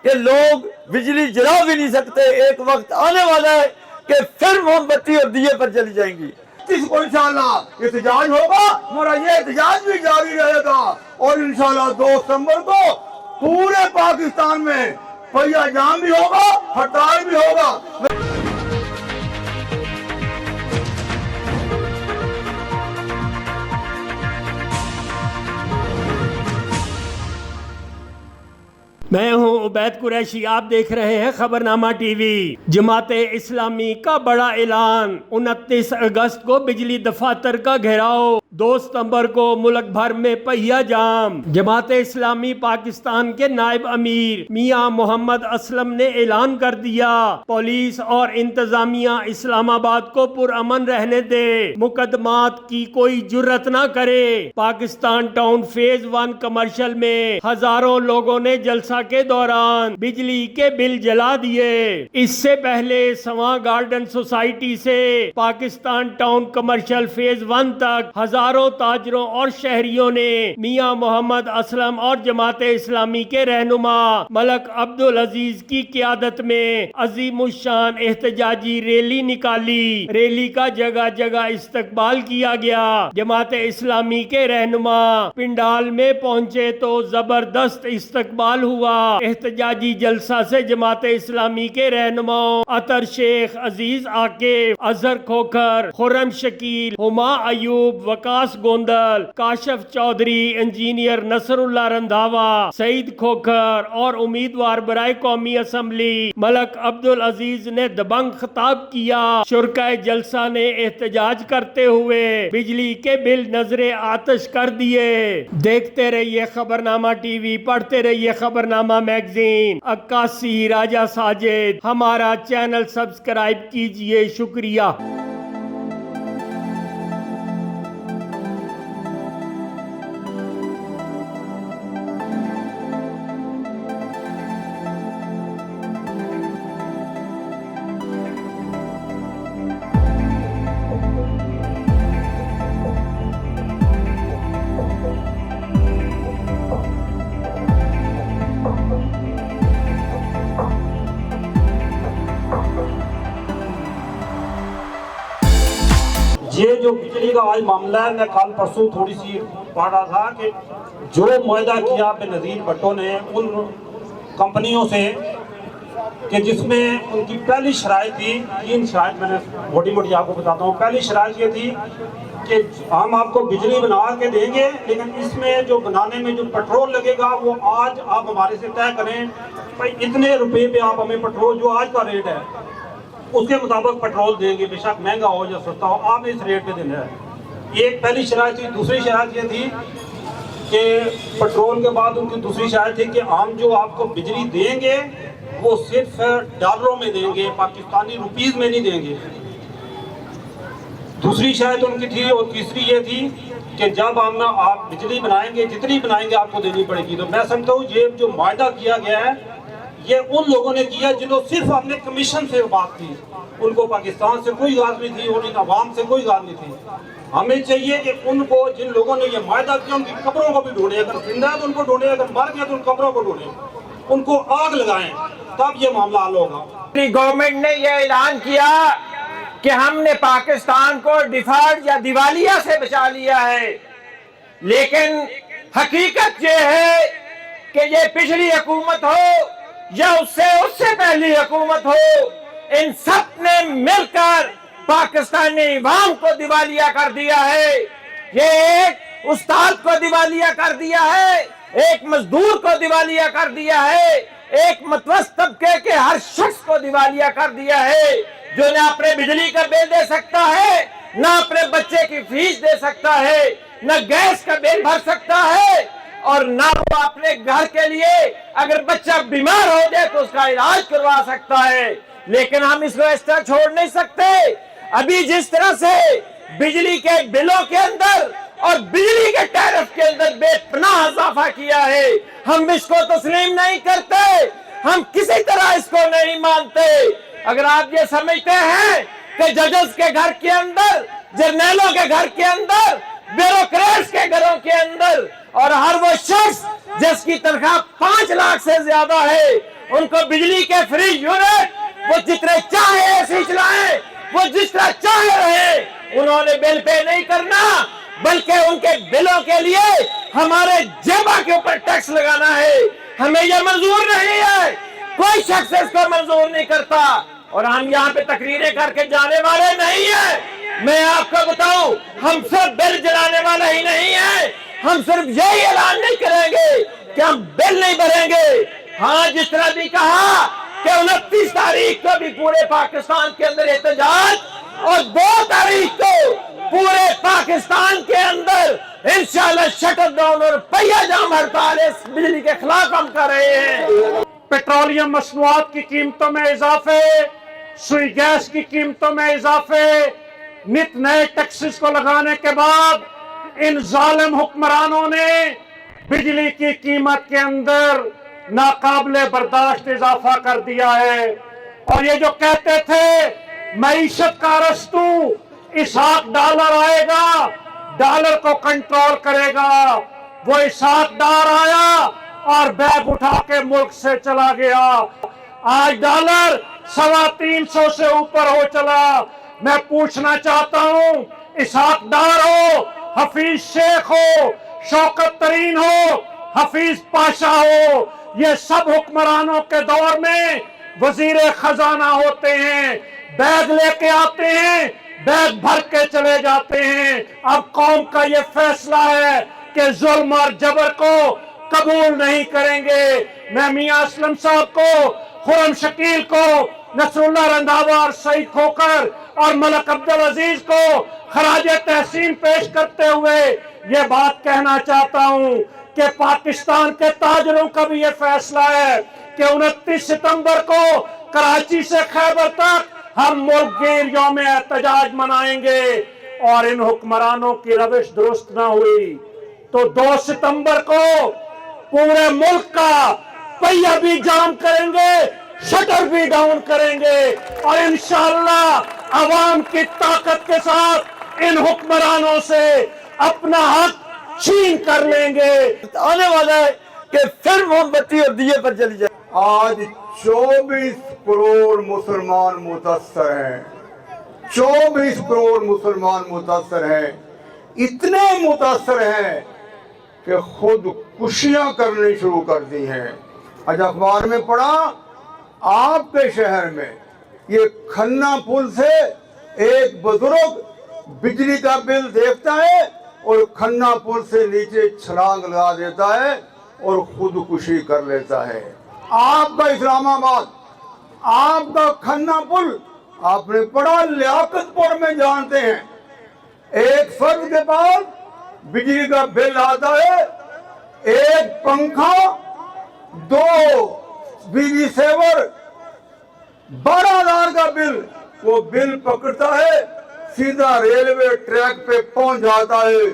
کہ لوگ بجلی جلا بھی نہیں سکتے. ایک وقت آنے والا ہے کہ پھر موم بتی اور دیے پر چلی جائیں گی. اس کو انشاءاللہ احتجاج ہوگا، ہمارا یہ احتجاج بھی جاری رہے گا، اور انشاءاللہ 2 ستمبر کو پورے پاکستان میں پہیا جام بھی ہوگا، ہڑتال بھی ہوگا. میں ہوں عبید قریشی، آپ دیکھ رہے ہیں خبرنامہ ٹی وی۔ جماعت اسلامی کا بڑا اعلان، 29 اگست کو بجلی دفاتر کا گھیراؤ، 2 ستمبر کو ملک بھر میں پہیا جام۔ جماعت اسلامی پاکستان کے نائب امیر میاں محمد اسلم نے اعلان کر دیا، پولیس اور انتظامیہ اسلام آباد کو پرامن رہنے دے، مقدمات کی کوئی جرت نہ کرے۔ پاکستان ٹاؤن فیز 1 کمرشل میں ہزاروں لوگوں نے جلسہ کے دوران بجلی کے بل جلا دیے۔ اس سے پہلے سواں گارڈن سوسائٹی سے پاکستان ٹاؤن کمرشل فیز 1 تک ہزاروں تاجروں اور شہریوں نے میاں محمد اسلم اور جماعت اسلامی کے رہنما ملک عبدالعزیز کی قیادت میں عظیم الشان احتجاجی ریلی نکالی۔ ریلی کا جگہ جگہ استقبال کیا گیا۔ جماعت اسلامی کے رہنما پنڈال میں پہنچے تو زبردست استقبال ہوا۔ احتجاجی جلسہ سے جماعت اسلامی کے رہنماؤں عطر شیخ، عزیز عاقب، اظہر کھوکھر، خرم شکیل، ہما ایوب، وکاس گوندل، کاشف چودھری، انجینئر نصر اللہ رندھاوا، سعید کھوکھر اور امیدوار برائے قومی اسمبلی ملک عبدالعزیز نے دبنگ خطاب کیا۔ شرکائے جلسہ نے احتجاج کرتے ہوئے بجلی کے بل نظر آتش کر دیے۔ دیکھتے رہیے خبرنامہ ٹی وی، پڑھتے رہیے خبرنامہ میگزین۔ عکاسی راجہ ساجد، ہمارا چینل سبسکرائب کیجئے، شکریہ۔ یہ جو بجلی کا آج معاملہ ہے، میں کل پرسوں تھوڑی سی پڑھ رہا تھا کہ جو معاہدہ کیا بنظیر بھٹو نے ان کمپنیوں سے کہ جس میں ان کی پہلی شرائط تھی، 3 شرائط میں نے موٹی موٹی آپ کو بتاتا ہوں۔ پہلی شرائط یہ تھی کہ ہم آپ کو بجلی بنا کے دیں گے، لیکن اس میں جو بنانے میں جو پیٹرول لگے گا وہ آج آپ ہمارے سے طے کریں، بھائی اتنے روپے پہ آپ ہمیں پیٹرول جو آج کا ریٹ ہے اس کے مطابق پیٹرول دیں گے، بے شک مہنگا ہو یا سستا ہو، آپ نے اس ریٹ پہ دینا ہے۔ ایک پہلی شرائط تھی۔ دوسری شرائط یہ تھی کہ پیٹرول کے بعد ان کی دوسری شرائط تھی کہ ہم جو آپ کو بجلی دیں گے وہ صرف ڈالروں میں دیں گے، پاکستانی روپیز میں نہیں دیں گے۔ دوسری شرائط ان کی تھی۔ اور تیسری یہ تھی کہ جب ہم آپ بجلی بنائیں گے، جتنی بنائیں گے آپ کو دینی پڑے گی۔ تو میں سمجھتا ہوں یہ جو معاہدہ کیا گیا ہے یہ ان لوگوں نے کیا جنہوں صرف اپنے کمیشن سے بات کی، ان کو پاکستان سے کوئی غرض نہیں تھی، ان عوام سے کوئی غرض نہیں تھی۔ ہمیں چاہیے کہ ان کو، جن لوگوں نے یہ معاہدہ کیا، ان کی قبروں کو بھی ڈھونڈیں، اگر زندہ ہے تو ان کو ڈھونڈیں، اگر مر گیا تو ان قبروں کو ڈھونڈیں، ان کو آگ لگائیں، تب یہ معاملہ حل ہوگا۔ گورنمنٹ نے یہ اعلان کیا کہ ہم نے پاکستان کو ڈیفالٹ یا دیوالیہ سے بچا لیا ہے، لیکن حقیقت یہ ہے کہ یہ پچھلی حکومت ہو یا اس سے پہلی حکومت ہو، ان سب نے مل کر پاکستانی عوام کو دیوالیہ کر دیا ہے۔ یہ ایک استاد کو دیوالیہ کر دیا ہے، ایک مزدور کو دیوالیہ کر دیا ہے، ایک متوسط طبقے کے ہر شخص کو دیوالیہ کر دیا ہے، جو نہ اپنے بجلی کا بل دے سکتا ہے، نہ اپنے بچے کی فیس دے سکتا ہے، نہ گیس کا بل بھر سکتا ہے، اور نہ وہ اپنے گھر کے لیے اگر بچہ بیمار ہو جائے تو اس کا علاج کروا سکتا ہے۔ لیکن ہم اس کو اس طرح چھوڑ نہیں سکتے۔ ابھی جس طرح سے بجلی کے بلوں کے اندر اور بجلی کے ٹیرف کے اندر بے پناہ اضافہ کیا ہے، ہم اس کو تسلیم نہیں کرتے، ہم کسی طرح اس کو نہیں مانتے۔ اگر آپ یہ سمجھتے ہیں کہ ججز کے گھر کے اندر، جرنیلوں کے گھر کے اندر، بیوروکریٹس کے گھروں کے اندر، اور ہر وہ شخص جس کی تنخواہ 5 لاکھ سے زیادہ ہے उनको बिजली के फ्री यूनिट वो जितने चाहे ऐसे चलाएं, वो जिस तरह चाहे रहे। उन्होंने बिल पे नहीं करना, बल्कि उनके बिलों के लिए हमारे जेबा के ऊपर टैक्स लगाना है। हमें यह मंजूर नहीं है, कोई शख्स इसको मंजूर नहीं करता, और हम यहाँ पे तकरीरें करके जाने वाले नहीं है। मैं आपको बताऊं, हम सिर्फ बिल जलाने वाले ही नहीं है, हम सिर्फ यही ऐलान नहीं करेंगे कि हम बिल नहीं भरेंगे। हाँ, जिस तरह भी कहा कि 29 तारीख को भी पूरे पाकिस्तान के अंदर एहतजाज, और 2 तारीख को पूरे पाकिस्तान के अंदर इंशाल्लाह शटर डाउन और पहिया जाम हड़ताल इस बिजली के खिलाफ हम कर रहे हैं। पेट्रोलियम मसनूआत की कीमतों में इजाफे, सुई गैस की कीमतों में इजाफे, नित नए टैक्सेस को लगाने के बाद इन जालिम हुक्मरानों ने बिजली की कीमत के अंदर नाकाबिले बर्दाश्त इजाफा कर दिया है। और ये जो कहते थे मईशत का अरस्तू, इसहाक डॉलर आएगा, डॉलर को कंट्रोल करेगा, वो इसहाक डार आया और बैग उठा के मुल्क से चला गया। आज डॉलर 350 से ऊपर हो चला। मैं पूछना चाहता हूं, इसहाक डार हो, हफीज शेख हो, शौकत तरीन हो, हफीज पाशा हो, ये सब हुक्मरानों के दौर में वजीर खजाना होते हैं, बैग लेके आते हैं, बैग भर के चले जाते हैं। अब कौम का ये फैसला है कि जुल्म और जबर को कबूल नहीं करेंगे। मैं मियां असलम साहब को, खुरम शकील को, नसरुल्लाह रंधावा और सईद खोकर और मलक अब्दुल अजीज को खराज तहसीन पेश करते हुए ये बात कहना चाहता हूं कि पाकिस्तान के ताजरों का भी ये फैसला है कि 29 सितंबर को कराची से खैबर तक हम मुल्क गिर यौम एहतजाज मनाएंगे। और इन हुक्मरानों की रविश दुरुस्त ना हुई तो 2 सितंबर को पूरे मुल्क का पहिया भी जाम करेंगे, शटर भी डाउन करेंगे, और इंशाअल्लाह अवाम की ताकत के साथ इन हुक्मरानों से अपना हक छीन कर लेंगे। आने वाला है कि फिर मोमबत्ती और दिए पर चली जाए। आज 24 करोड़ मुसलमान मुतासर हैं, 24 करोड़ मुसलमान मुतासर हैं। इतने मुतासर हैं कि खुद खुशियां करनी शुरू कर दी हैं। आज अखबार में पढ़ा, आपके शहर में ये खन्ना पुल से एक बुजुर्ग बिजली का बिल देखता है और खन्ना पुल से नीचे छलांग लगा देता है और खुदकुशी कर लेता है। आपका इस्लामाबाद, आपका खन्ना पुल आपने पढ़ा, लियाकतपुर में जानते हैं, एक फर्द के पास बिजली का बिल आता है, एक पंखा, 2 बिजली सेवर, 12,000 का बिल। वो बिल पकड़ता है, सीधा रेलवे ट्रैक पे पहुंच जाता है।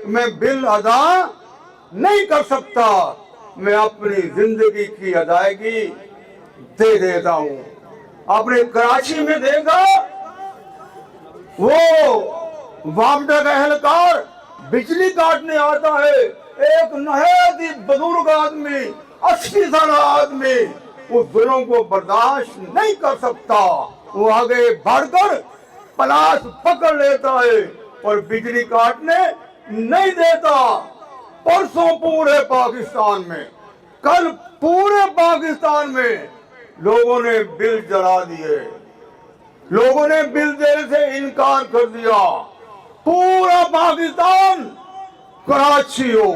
मैं बिल अदा नहीं कर सकता, मैं अपनी जिंदगी की अदायगी दे देता हूं। आपने कराची में देखा, वो वापडा का एहलकार बिजली काटने आता है, एक नहायत ही बुजुर्ग आदमी, 80 साल आदमी उस जुल्म को बर्दाश्त नहीं कर सकता। वो आगे बढ़कर पलाश पकड़ लेता है और बिजली काटने नहीं देता। परसों पूरे पाकिस्तान में, कल पूरे पाकिस्तान में लोगों ने बिल जला दिए, लोगों ने बिल देने से इनकार कर दिया। पूरा पाकिस्तान, कराची हो,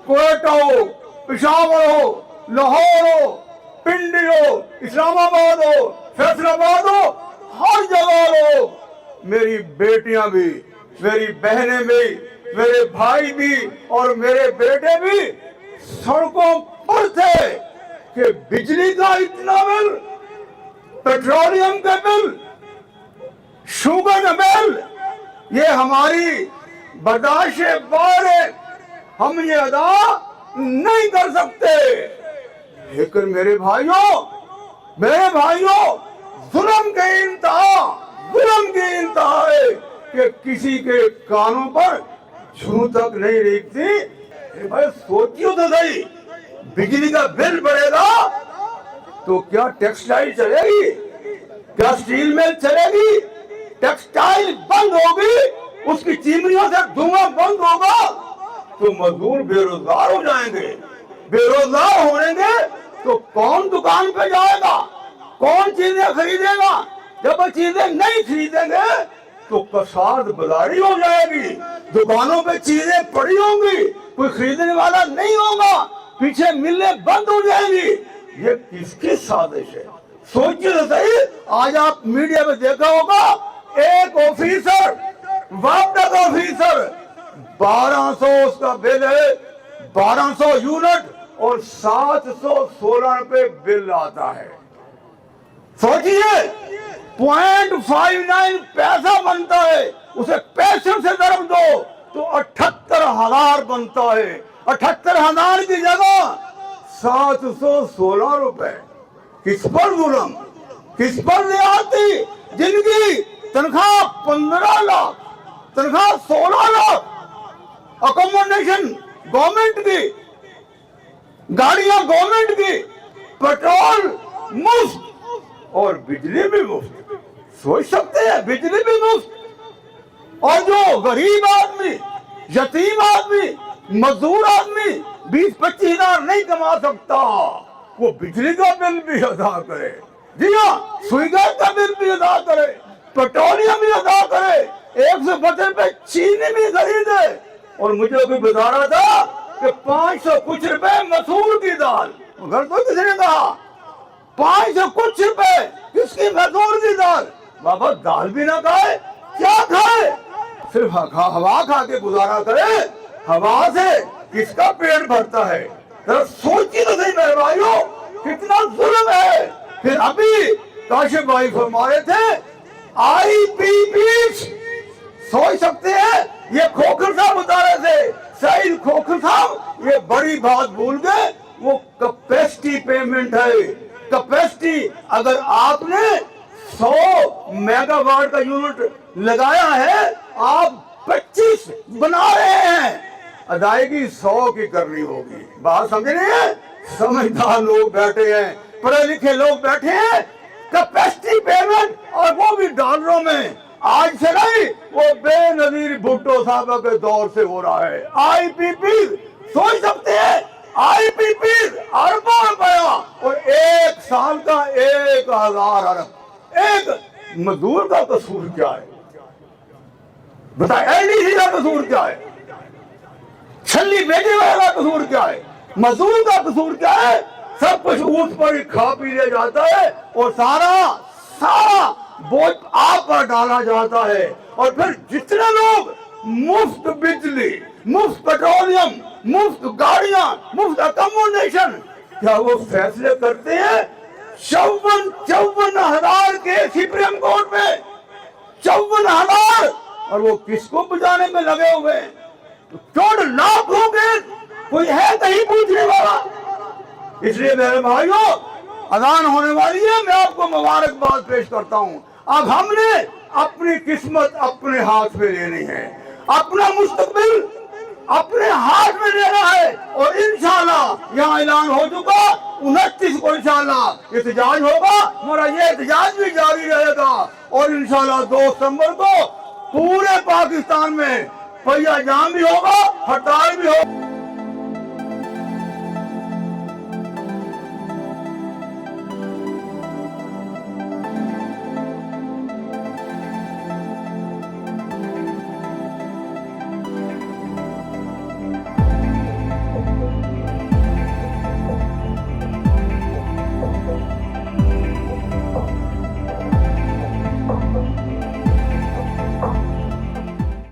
कोयटा हो, पेशावर हो, लाहौर हो, पिंडी हो, इस्लामाबाद हो, फैसलाबाद हो, हर जगह हो, मेरी बेटियां भी, मेरी बहनें भी, मेरे भाई भी और मेरे बेटे भी सड़कों पर थे कि बिजली का इतना बिल, पेट्रोलियम का बिल, शुगर बिल, ये हमारी बर्दाश्त बाहर है, हम ये अदा नहीं कर सकते। लेकिन मेरे भाइयों, जुल्म की इंतहा है कि किसी के कानों पर छू तक नहीं रेखती। भाई सोचियो तो सही, बिजली का बिल बढ़ेगा तो क्या टेक्सटाइल चलेगी? क्या स्टील मिल चलेगी? टेक्सटाइल बंद होगी, उसकी चिमनियों से धुआं बंद होगा तो मजदूर बेरोजगार हो जाएंगे। बेरोजगार होंगे तो कौन दुकान पे जाएगा, कौन चीजें खरीदेगा? जब वो चीजें नहीं खरीदेंगे तो कसाद बाजारी हो जाएगी, दुकानों पे चीजें पड़ी होंगी, कोई खरीदने वाला नहीं होगा, पीछे मिलें बंद हो जाएंगी। ये किसकी साजिश है? सोचिए तो सही। आज आप मीडिया में देखा होगा, एक ऑफिसर, वापडक ऑफिसर, 1200 उसका बिल है, 1200 यूनिट और 716 रुपए बिल आता है। सोचिए 0.59 पैसा बनता है, उसे पैसे से दर्द दो तो 78,000 बनता है। 78,000 की जगह 716 रुपए। किस पर जुल्म, किस पर रियायती? जिनकी तनख्वाह 15 लाख, तनख्वाह 16 लाख, अकोमोडेशन गवर्नमेंट की, गाड़ियां गवर्नमेंट की, पेट्रोल मुफ्त और बिजली भी मुफ्त। सोच सकते हैं, बिजली भी मुफ्त। और जो गरीब आदमी, यतीम आदमी, मजदूर आदमी 20-25 हजार नहीं कमा सकता, वो बिजली का बिल भी अदा करे। जी हाँ, सुई गैस का बिल भी अदा करे, पेट्रोलियम भी अदा करे, 150 रुपए चीनी भी खरीदे। और मुझे अभी बता रहा था कि 500 कुछ रुपए मसूर की दाल, घर तो किसी ने कहा 500 कुछ रुपए किसकी मसूर की दाल? बाबा दाल भी ना खाए, क्या खाए? सिर्फ हवा खा के गुजारा करे। हवा से किसका पेट भरता है? जरा सोचिए तो सही मेरे भाइयों, कितना जुल्म है। फिर अभी काशिफ भाई फरमा रहे थे IPP, सोच सकते हैं, ये खोखर साहब बता रहे थे, सईद खोखर साहब ये बड़ी बात भूल गए, वो कैपेसिटी पेमेंट है। कैपेसिटी अगर आपने 100 मेगावाट का यूनिट लगाया है, आप 25 बना रहे हैं, अदायगी 100 की करनी होगी। बात समझ रहे हैं? समझदार लोग बैठे हैं, पढ़े लिखे लोग बैठे हैं, कैपेसिटी पेमेंट, और वो भी डॉलरों में। आज से नहीं, वो बेनजीर भुट्टो साहब के दौर से हो रहा है। IPP सोच सकते हैं, IPP अरबों रुपया और एक साल का 1000 अरब। एक मजदूर का कसूर क्या है बताए? LDC का कसूर क्या है? छल्ली बेटे वाला का कसूर क्या है? मजदूर का कसूर क्या है? सब कुछ ऊंट पर ही खा पी लिया जाता है और सारा बोझ आप पर डाला जाता है। और फिर जितने लोग मुफ्त बिजली, मुफ्त पेट्रोलियम, मुफ्त गाड़ियां, मुफ्त अकोमोडेशन, क्या वो फैसले करते हैं? 54,000 के सुप्रीम कोर्ट में 54,000, और वो किसको बचाने में लगे हुए हैं? 4 लाख हो गए, कोई है कहीं पूछने वाला? इसलिए मेरे भाइयों, अजान होने वाली है, मैं आपको मुबारकबाद पेश करता हूं। अब हमने अपनी किस्मत अपने हाथ में लेनी है, अपना मुस्तकबिल अपने हाथ में लेना है। और इंशाल्लाह यहाँ ऐलान हो चुका, 29 को इंशाल्लाह एहतजाज होगा, हमारा ये एहतजाज भी जारी रहेगा। और इंशाल्लाह 2 सितंबर को पूरे पाकिस्तान में पहिया जाम भी होगा, हड़ताल भी होगा।